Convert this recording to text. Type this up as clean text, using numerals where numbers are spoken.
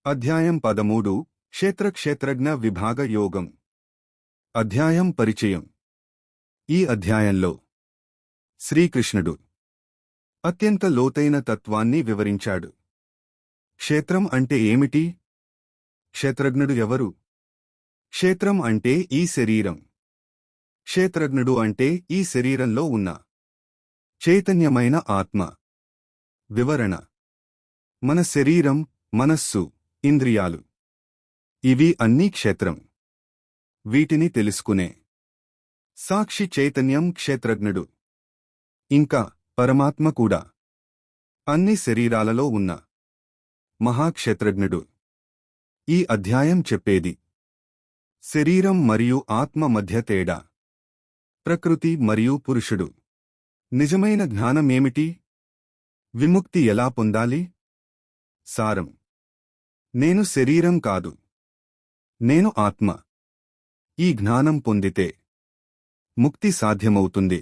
అధ్యాయం 13 క్షేత్రజ్ఞ విభాగ యోగం. అధ్యాయం పరిచయం. ఈ అధ్యాయంలో శ్రీకృష్ణుడు అత్యంత లోతైన తత్వాన్ని వివరించాడు. క్షేత్రం అంటే ఏమిటి? క్షేత్రజ్ఞుడు ఎవరు? క్షేత్రం అంటే ఈ శరీరం. క్షేత్రజ్ఞుడు అంటే ఈ శరీరంలో ఉన్న చైతన్యమైన ఆత్మ. వివరణ: మన శరీరం, మనస్సు, ఇంద్రియాలు ఇవి అన్నీ క్షేత్రం. వీటిని తెలుసుకునే సాక్షి చైతన్యం క్షేత్రజ్ఞుడు. ఇంకా పరమాత్మ కూడా అన్ని శరీరాలలో ఉన్న మహాక్షేత్రజ్ఞుడు. ఈ అధ్యాయం చెప్పేది శరీరం మరియు ఆత్మ మధ్య తేడా, ప్రకృతి మరియు పురుషుడు. నిజమైన జ్ఞానమేమిటి? విముక్తి ఎలా పొందాలి? సారం: నేను శరీరం కాదు, నేను ఆత్మ. ఈ జ్ఞానం పొందితే ముక్తి సాధ్యమవుతుంది.